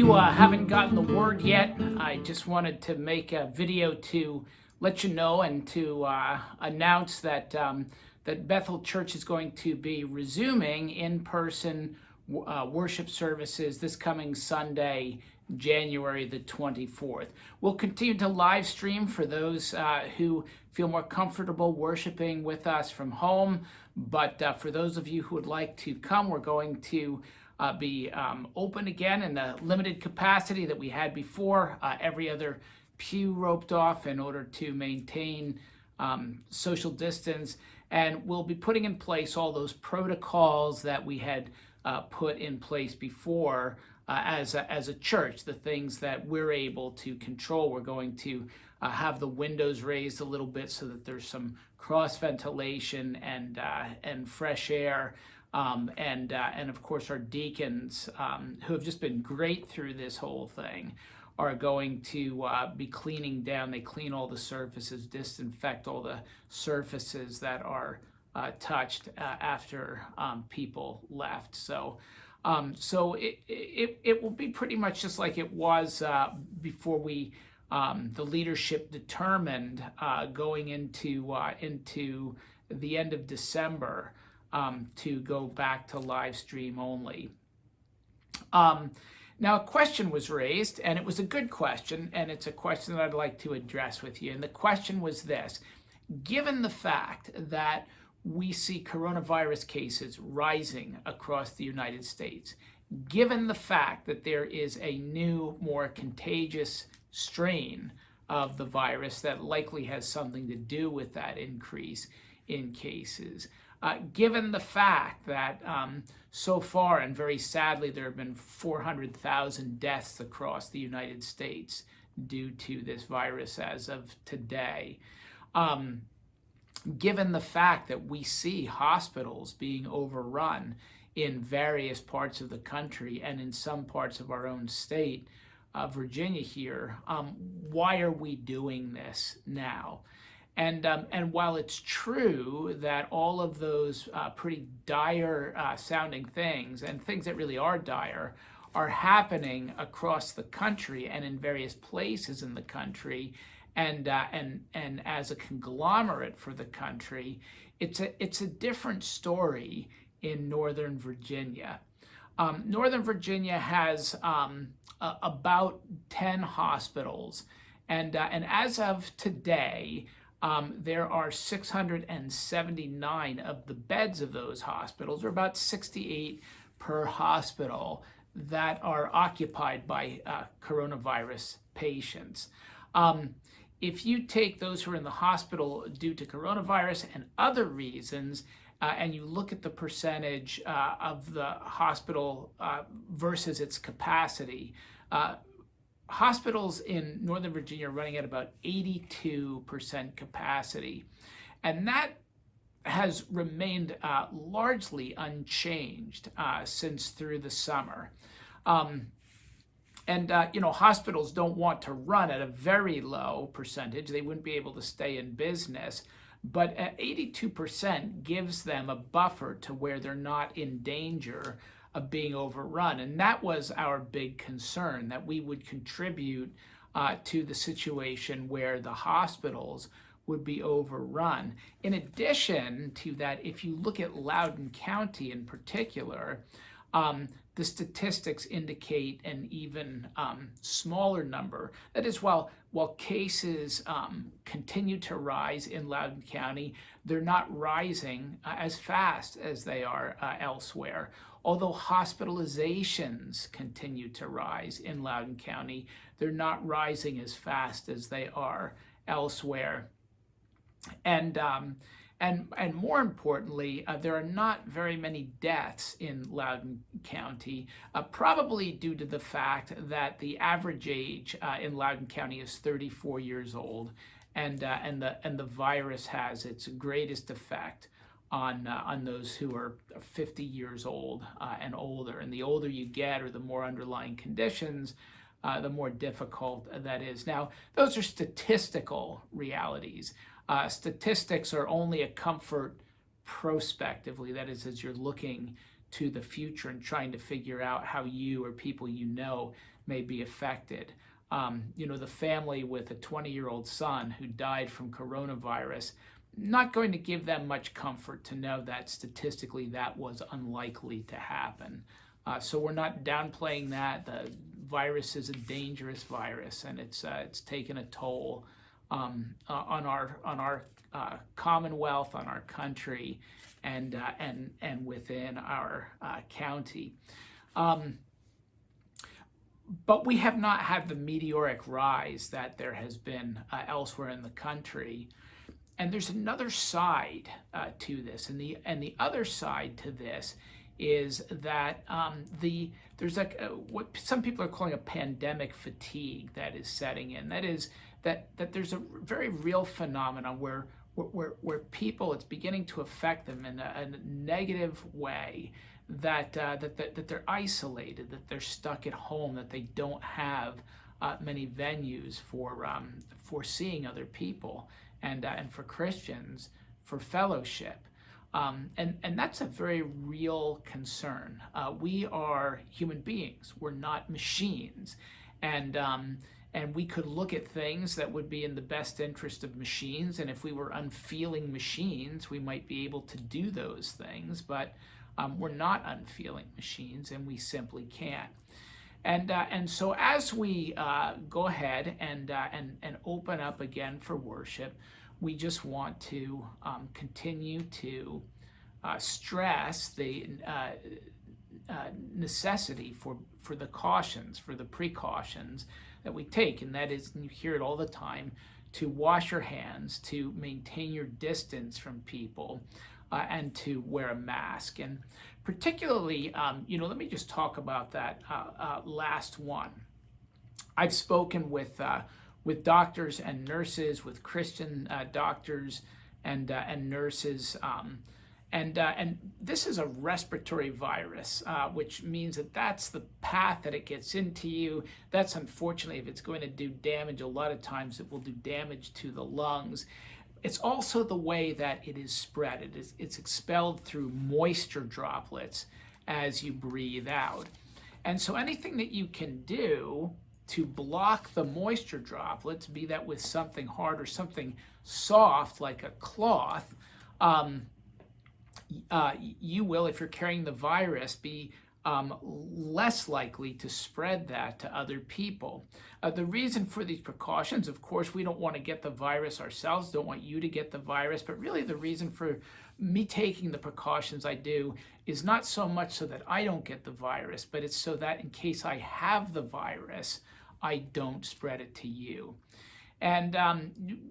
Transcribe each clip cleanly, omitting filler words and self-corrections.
you haven't gotten the word yet, I just wanted to make a video to let you know and to announce that that Bethel Church is going to be resuming in-person worship services this coming Sunday, January the 24th. We'll continue to live stream for those who feel more comfortable worshiping with us from home, but for those of you who would like to come, we're going to be open again in the limited capacity that we had before, every other pew roped off in order to maintain social distance, and we'll be putting in place all those protocols that we had put in place before as a church, the things that we're able to control. We're going to have the windows raised a little bit so that there's some cross ventilation and fresh air. And of course our deacons, who have just been great through this whole thing, are going to be cleaning down. They clean all the surfaces, disinfect all the surfaces that are touched after people left. So it will be pretty much just like it was before we the leadership determined going into the end of December to go back to live stream only. Now, a question was raised, and it was a good question, and it's a question that I'd like to address with you. And the question was this: given the fact that we see coronavirus cases rising across the United States, given the fact that there is a new, more contagious strain of the virus that likely has something to do with that increase in cases, given the fact that so far, and very sadly, there have been 400,000 deaths across the United States due to this virus as of today, given the fact that we see hospitals being overrun in various parts of the country and in some parts of our own state, Virginia here, why are we doing this now? And while it's true that all of those pretty dire sounding things, and things that really are dire, are happening across the country and in various places in the country, and as a conglomerate for the country, it's a different story in Northern Virginia. Northern Virginia has about 10 hospitals, and as of today, there are 679 of the beds of those hospitals, or about 68 per hospital, that are occupied by coronavirus patients. If you take those who are in the hospital due to coronavirus and other reasons, and you look at the percentage of the hospital versus its capacity, hospitals in Northern Virginia are running at about 82% capacity, and that has remained largely unchanged since through the summer. Hospitals don't want to run at a very low percentage. They wouldn't be able to stay in business, but at 82% gives them a buffer to where they're not in danger of being overrun. And that was our big concern, that we would contribute to the situation where the hospitals would be overrun. In addition to that, if you look at Loudoun County in particular, the statistics indicate an even smaller number. That is, while cases continue to rise in Loudoun County, they're not rising as fast as they are elsewhere. Although hospitalizations continue to rise in Loudoun County, they're not rising as fast as they are elsewhere. And more importantly, there are not very many deaths in Loudoun County, probably due to the fact that the average age in Loudoun County is 34 years old, and the virus has its greatest effect on those who are 50 years old and older. And the older you get, or the more underlying conditions, the more difficult that is. Now, those are statistical realities. Statistics are only a comfort prospectively, that is, as you're looking to the future and trying to figure out how you or people you know may be affected. The family with a 20-year-old son who died from coronavirus, not going to give them much comfort to know that statistically that was unlikely to happen. So we're not downplaying that. The virus is a dangerous virus, and it's taken a toll on our Commonwealth, on our country, and within our county. But we have not had the meteoric rise that there has been elsewhere in the country. And there's another side to this, and the other side to this is that there's what some people are calling a pandemic fatigue that is setting in. That is that there's a very real phenomenon where people, it's beginning to affect them in a negative way. That they're isolated, that they're stuck at home, that they don't have many venues for seeing other people, and for Christians for fellowship, and that's a very real concern. We are human beings; we're not machines, and we could look at things that would be in the best interest of machines, and if we were unfeeling machines, we might be able to do those things, but we're not unfeeling machines, and we simply can't. And so as we go ahead and open up again for worship, we just want to continue to stress the necessity for the cautions, for the precautions that we take, and that is, and you hear it all the time, to wash your hands, to maintain your distance from people, and to wear a mask. And particularly, let me just talk about that last one. I've spoken with doctors and nurses, with Christian doctors and nurses, and this is a respiratory virus, which means that's the path that it gets into you. That's, unfortunately, if it's going to do damage, a lot of times it will do damage to the lungs. It's also the way that it is spread. It's expelled through moisture droplets as you breathe out. And so anything that you can do to block the moisture droplets, be that with something hard or something soft like a cloth, you will, if you're carrying the virus, be less likely to spread that to other people. The reason for these precautions, of course, we don't want to get the virus ourselves, don't want you to get the virus, but really the reason for me taking the precautions I do is not so much so that I don't get the virus, but it's so that in case I have the virus, I don't spread it to you. And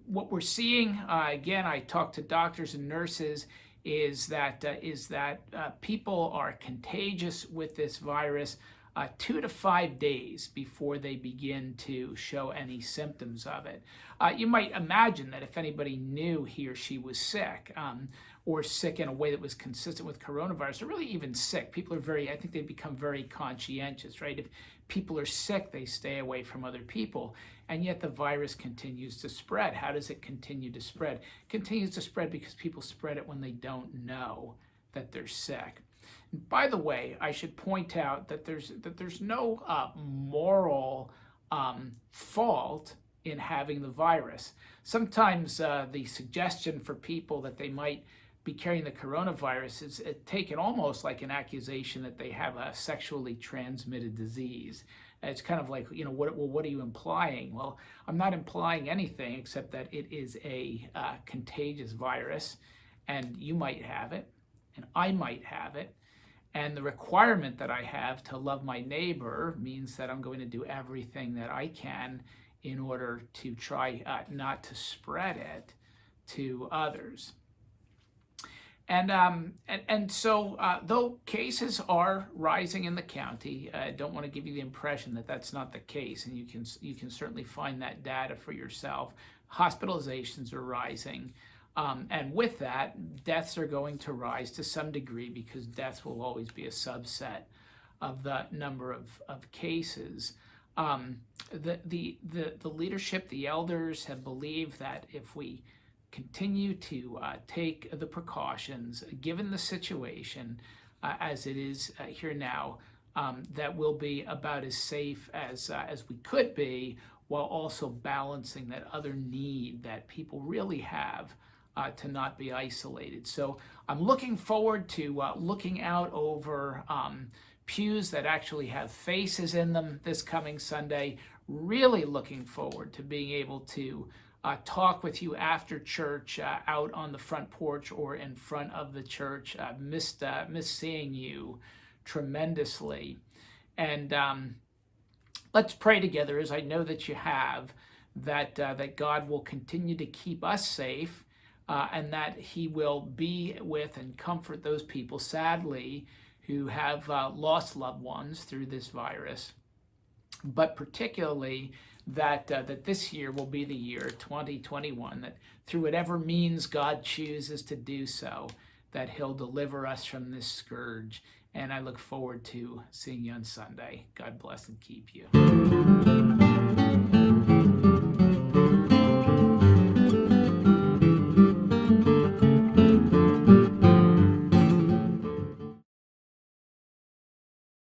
what we're seeing, again, I talk to doctors and nurses, is that people are contagious with this virus 2 to 5 days before they begin to show any symptoms of it. You might imagine that if anybody knew he or she was sick, or sick in a way that was consistent with coronavirus, or really even sick, people are I think they become very conscientious, right? If people are sick, they stay away from other people, and yet the virus continues to spread. How does it continue to spread? It continues to spread because people spread it when they don't know that they're sick. And by the way, I should point out that there's no moral fault in having the virus. Sometimes the suggestion for people that they might be carrying the coronavirus is taken almost like an accusation that they have a sexually transmitted disease. It's kind of like, what are you implying? Well, I'm not implying anything except that it is a contagious virus, and you might have it, and I might have it. And the requirement that I have to love my neighbor means that I'm going to do everything that I can in order to try not to spread it to others. And so though cases are rising in the county, I don't want to give you the impression that that's not the case, and you can certainly find that data for yourself. Hospitalizations are rising, and with that, deaths are going to rise to some degree because deaths will always be a subset of the number of cases. The leadership, the elders have believed that if we continue to take the precautions, given the situation, as it is here now, that we'll be about as safe as we could be, while also balancing that other need that people really have to not be isolated. So I'm looking forward to looking out over pews that actually have faces in them this coming Sunday. Really looking forward to being able to talk with you after church out on the front porch or in front of the church. Missed seeing you tremendously. And let's pray together, as I know that you have, that God will continue to keep us safe, and that He will be with and comfort those people, sadly, who have lost loved ones through this virus. But particularly that this year will be the year 2021, that through whatever means God chooses to do so, that He'll deliver us from this scourge. And I look forward to seeing you on Sunday. God bless and keep you.